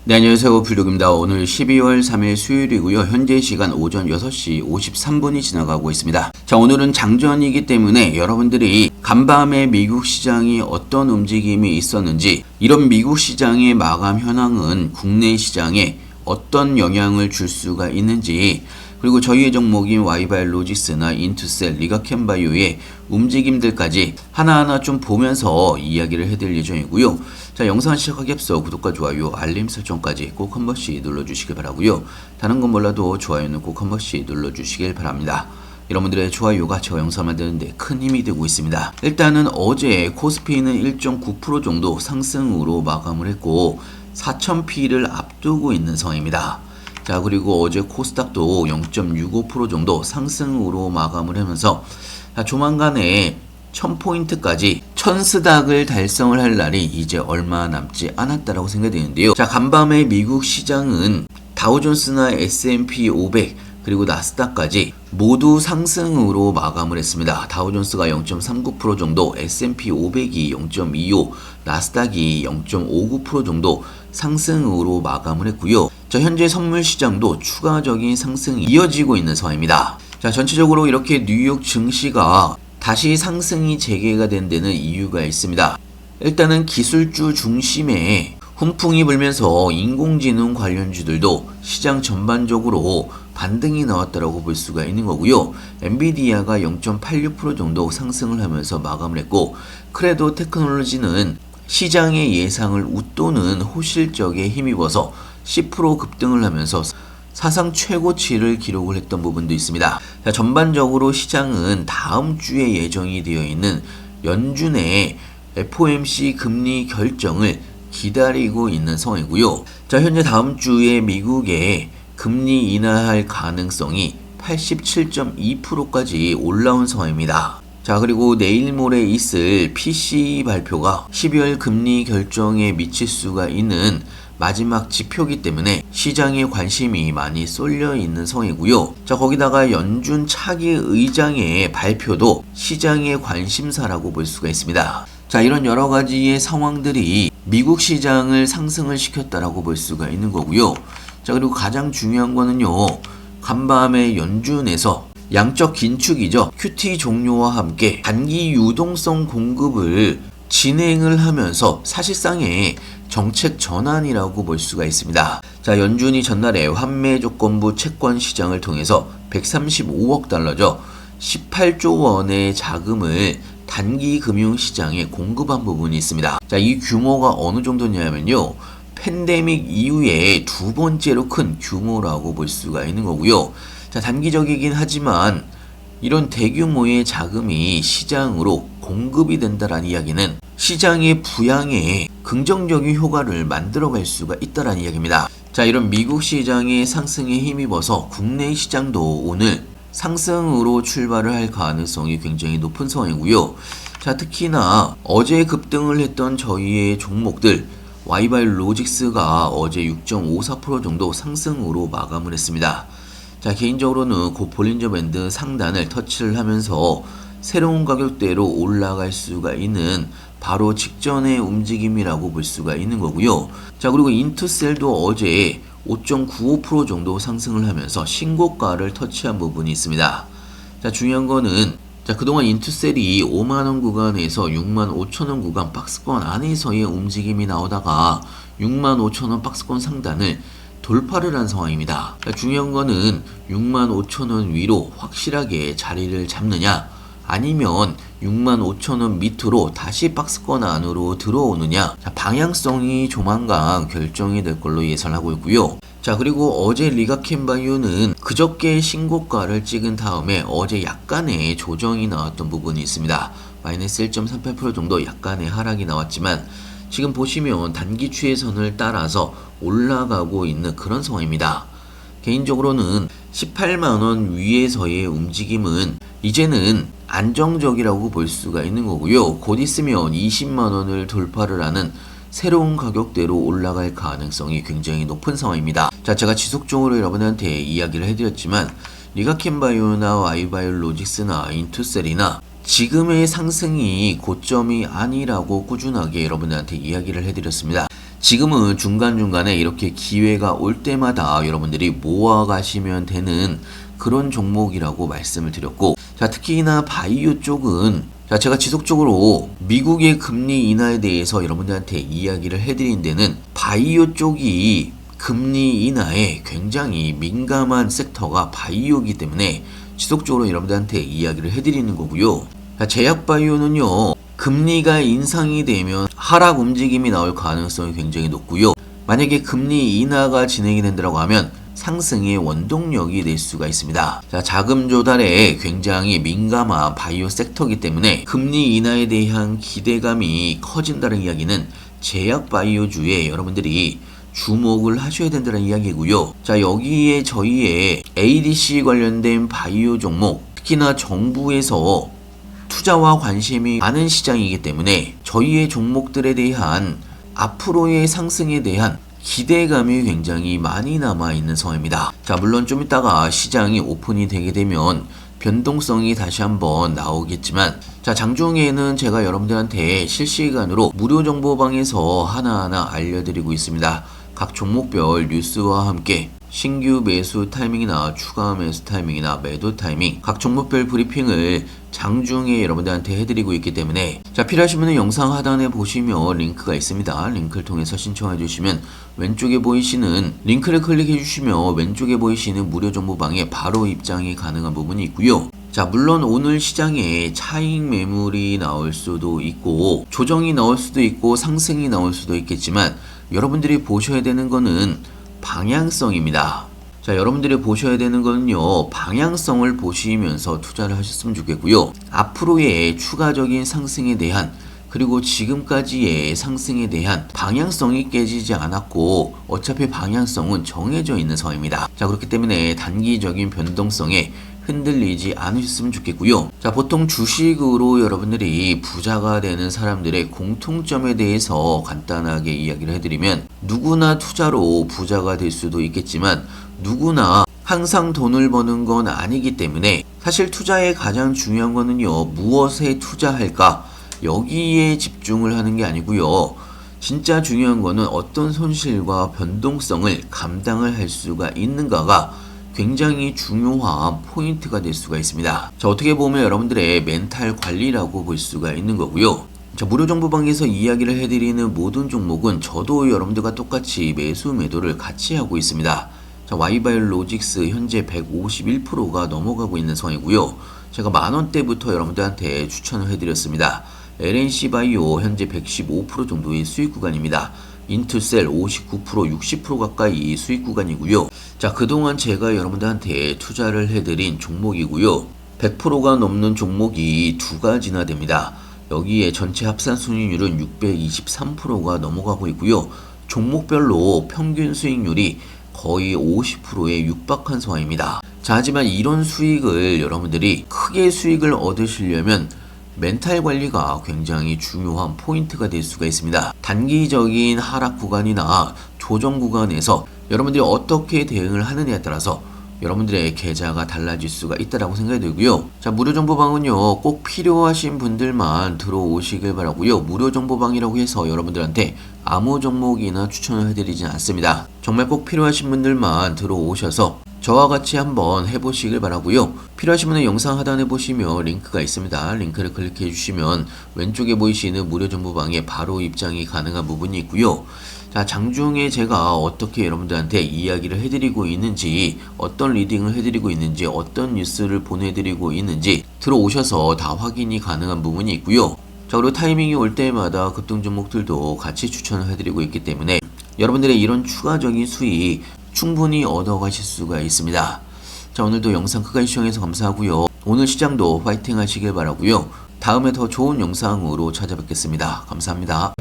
네, 안녕하세요. 불독입니다. 오늘 12월 3일 수요일이고요. 현재 시간 오전 6시 53분이 지나가고 있습니다. 자, 오늘은 장전이기 때문에 여러분들이 간밤에 미국 시장이 어떤 움직임이 있었는지, 이런 미국 시장의 마감 현황은 국내 시장에 어떤 영향을 줄 수가 있는지, 그리고 저희의 종목인 와이바이오로직스나 인투셀, 리가캠바이오의 움직임들까지 하나하나 좀 보면서 이야기를 해드릴 예정이고요. 자, 영상 시작하기 앞서 구독과 좋아요, 알림 설정까지 꼭 한 번씩 눌러주시길 바라고요. 다른 건 몰라도 좋아요는 꼭 한 번씩 눌러주시길 바랍니다. 여러분들의 좋아요가 제가 영상 만드는데 큰 힘이 되고 있습니다. 일단은 어제 코스피는 1.9% 정도 상승으로 마감을 했고 4000P를 앞두고 있는 상황입니다. 자, 그리고 어제 코스닥도 0.65% 정도 상승으로 마감을 하면서 조만간에 1000포인트까지 1000스닥을 달성을 할 날이 이제 얼마 남지 않았다라고 생각되는데요. 자, 간밤에 미국 시장은 다우존스나 S&P 500 그리고 나스닥까지 모두 상승으로 마감을 했습니다. 다우존스가 0.39% 정도, S&P 500이 0.25, 나스닥이 0.59% 정도 상승으로 마감을 했고요. 자, 현재 선물 시장도 추가적인 상승이 이어지고 있는 상황입니다. 자, 전체적으로 이렇게 뉴욕 증시가 다시 상승이 재개가 된 데는 이유가 있습니다. 일단은 기술주 중심의 훈풍이 불면서 인공지능 관련주들도 시장 전반적으로 반등이 나왔다라고 볼 수가 있는 거고요. 엔비디아가 0.86% 정도 상승을 하면서 마감을 했고, 크레도 테크놀로지는 시장의 예상을 웃도는 호실적에 힘입어서 10% 급등을 하면서 사상 최고치를 기록을 했던 부분도 있습니다. 자, 전반적으로 시장은 다음 주에 예정이 되어 있는 연준의 FOMC 금리 결정을 기다리고 있는 상황이고요. 자, 현재 다음 주에 미국의 금리 인하할 가능성이 87.2%까지 올라온 상황입니다. 자, 그리고 내일 모레 있을 PCE 발표가 12월 금리 결정에 미칠 수가 있는 마지막 지표이기 때문에 시장에 관심이 많이 쏠려 있는 상황이고요. 자, 거기다가 연준 차기 의장의 발표도 시장의 관심사라고 볼 수가 있습니다. 자, 이런 여러 가지의 상황들이 미국 시장을 상승을 시켰다라고 볼 수가 있는 거고요. 자, 그리고 가장 중요한 거는요, 간밤에 연준에서 양적 긴축이죠. QT 종료와 함께 단기 유동성 공급을 진행을 하면서 사실상의 정책 전환이라고 볼 수가 있습니다. 자, 연준이 전날에 환매 조건부 채권 시장을 통해서 135억 달러죠. 18조 원의 자금을 단기 금융 시장에 공급한 부분이 있습니다. 자, 이 규모가 어느 정도냐면요, 팬데믹 이후에 두 번째로 큰 규모라고 볼 수가 있는 거고요. 자, 단기적이긴 하지만 이런 대규모의 자금이 시장으로 공급이 된다라는 이야기는 시장의 부양에 긍정적인 효과를 만들어갈 수가 있다라는 이야기입니다. 자, 이런 미국 시장의 상승에 힘입어서 국내 시장도 오늘 상승으로 출발을 할 가능성이 굉장히 높은 상황이고요. 자, 특히나 어제 급등을 했던 저희의 종목들 와이바이오로직스가 어제 6.54% 정도 상승으로 마감을 했습니다. 자, 개인적으로는 그 볼린저 밴드 상단을 터치를 하면서 새로운 가격대로 올라갈 수가 있는 바로 직전의 움직임이라고 볼 수가 있는 거고요. 자, 그리고 인투셀도 어제 5.95% 정도 상승을 하면서 신고가를 터치한 부분이 있습니다. 자, 중요한 거는 그동안 인투셀이 5만원 구간에서 6만 5천원 구간 박스권 안에서의 움직임이 나오다가 6만 5천원 박스권 상단을 돌파를 한 상황입니다. 중요한 거는 6만 5천원 위로 확실하게 자리를 잡느냐, 아니면 6만 5천원 밑으로 다시 박스권 안으로 들어오느냐, 방향성이 조만간 결정이 될 걸로 예상하고 있고요. 자, 그리고 어제 리가캠바이오는 그저께 신고가를 찍은 다음에 어제 약간의 조정이 나왔던 부분이 있습니다. 마이너스 1.38% 정도 약간의 하락이 나왔지만 지금 보시면 단기 추세선을 따라서 올라가고 있는 그런 상황입니다. 개인적으로는 18만원 위에서의 움직임은 이제는 안정적이라고 볼 수가 있는 거고요. 곧 있으면 20만원을 돌파를 하는 새로운 가격대로 올라갈 가능성이 굉장히 높은 상황입니다. 자, 제가 지속적으로 여러분한테 이야기를 해드렸지만 리가캠바이오나 와이바이오로직스나 인투셀이나 지금의 상승이 고점이 아니라고 꾸준하게 여러분들한테 이야기를 해드렸습니다. 지금은 중간중간에 이렇게 기회가 올 때마다 여러분들이 모아가시면 되는 그런 종목이라고 말씀을 드렸고, 자, 특히나 바이오 쪽은 자, 제가 지속적으로 미국의 금리 인하에 대해서 여러분들한테 이야기를 해드린 데는 바이오 쪽이 금리 인하에 굉장히 민감한 섹터가 바이오이기 때문에 지속적으로 여러분들한테 이야기를 해드리는 거고요. 자, 제약 바이오는요, 금리가 인상이 되면 하락 움직임이 나올 가능성이 굉장히 높고요. 만약에 금리 인하가 진행이 된다고 하면 상승의 원동력이 될 수가 있습니다. 자, 자금 조달에 굉장히 민감한 바이오 섹터이기 때문에 금리 인하에 대한 기대감이 커진다는 이야기는 제약 바이오주에 여러분들이 주목을 하셔야 된다는 이야기고요. 자, 여기에 저희의 ADC 관련된 바이오 종목, 특히나 정부에서 투자와 관심이 많은 시장이기 때문에 저희의 종목들에 대한 앞으로의 상승에 대한 기대감이 굉장히 많이 남아있는 상황입니다. 자, 물론 좀 이따가 시장이 오픈이 되게 되면 변동성이 다시 한번 나오겠지만, 자, 장중에는 제가 여러분들한테 실시간으로 무료 정보방에서 하나하나 알려드리고 있습니다. 각 종목별 뉴스와 함께 신규 매수 타이밍이나 추가 매수 타이밍이나 매도 타이밍, 각 종목별 브리핑을 장중에 여러분들한테 해드리고 있기 때문에, 자, 필요하신 분은 영상 하단에 보시면 링크가 있습니다. 링크를 통해서 신청해 주시면 왼쪽에 보이시는 링크를 클릭해 주시면 왼쪽에 보이시는 무료 정보방에 바로 입장이 가능한 부분이 있고요. 자, 물론 오늘 시장에 차익 매물이 나올 수도 있고 조정이 나올 수도 있고 상승이 나올 수도 있겠지만, 여러분들이 보셔야 되는 거는 방향성입니다. 자, 여러분들이 보셔야 되는 거는요, 방향성을 보시면서 투자를 하셨으면 좋겠고요. 앞으로의 추가적인 상승에 대한, 그리고 지금까지의 상승에 대한 방향성이 깨지지 않았고 어차피 방향성은 정해져 있는 상황입니다. 자, 그렇기 때문에 단기적인 변동성에 흔들리지 않으셨으면 좋겠고요. 자, 보통 주식으로 여러분들이 부자가 되는 사람들의 공통점에 대해서 간단하게 이야기를 해드리면, 누구나 투자로 부자가 될 수도 있겠지만 누구나 항상 돈을 버는 건 아니기 때문에, 사실 투자의 가장 중요한 거는요, 무엇에 투자할까, 여기에 집중을 하는 게 아니고요. 진짜 중요한 거는 어떤 손실과 변동성을 감당을 할 수가 있는가가 굉장히 중요한 포인트가 될 수가 있습니다. 자, 어떻게 보면 여러분들의 멘탈 관리라고 볼 수가 있는 거고요. 자, 무료 정보방에서 이야기를 해드리는 모든 종목은 저도 여러분들과 똑같이 매수 매도를 같이 하고 있습니다. 자, Y바이오로직스 현재 151%가 넘어가고 있는 상황이고요. 제가 만원대부터 여러분들한테 추천을 해드렸습니다. LNC바이오 현재 115% 정도의 수익 구간입니다. 인투셀 59%, 60% 가까이 수익 구간이고요. 자, 그동안 제가 여러분들한테 투자를 해드린 종목이고요. 100%가 넘는 종목이 두 가지나 됩니다. 여기에 전체 합산 순위율은 623%가 넘어가고 있고요. 종목별로 평균 수익률이 거의 50%에 육박한 상황입니다. 자, 하지만 이런 수익을 여러분들이 크게 수익을 얻으시려면 멘탈 관리가 굉장히 중요한 포인트가 될 수가 있습니다. 단기적인 하락 구간이나 조정 구간에서 여러분들이 어떻게 대응을 하느냐에 따라서 여러분들의 계좌가 달라질 수가 있다라고 생각이 들고요. 자, 무료 정보방은요, 꼭 필요하신 분들만 들어오시길 바라고요. 무료 정보방이라고 해서 여러분들한테 아무 종목이나 추천을 해드리진 않습니다. 정말 꼭 필요하신 분들만 들어오셔서 저와 같이 한번 해보시길 바라고요. 필요하신 분은 영상 하단에 보시면 링크가 있습니다. 링크를 클릭해 주시면 왼쪽에 보이시는 무료 정보방에 바로 입장이 가능한 부분이 있고요. 자, 장중에 제가 어떻게 여러분들한테 이야기를 해드리고 있는지, 어떤 리딩을 해드리고 있는지, 어떤 뉴스를 보내드리고 있는지 들어오셔서 다 확인이 가능한 부분이 있고요. 자, 그리고 타이밍이 올 때마다 급등 종목들도 같이 추천을 해드리고 있기 때문에 여러분들의 이런 추가적인 수익 충분히 얻어가실 수가 있습니다. 자, 오늘도 영상 끝까지 시청해서 감사하고요. 오늘 시장도 파이팅 하시길 바라고요. 다음에 더 좋은 영상으로 찾아뵙겠습니다. 감사합니다.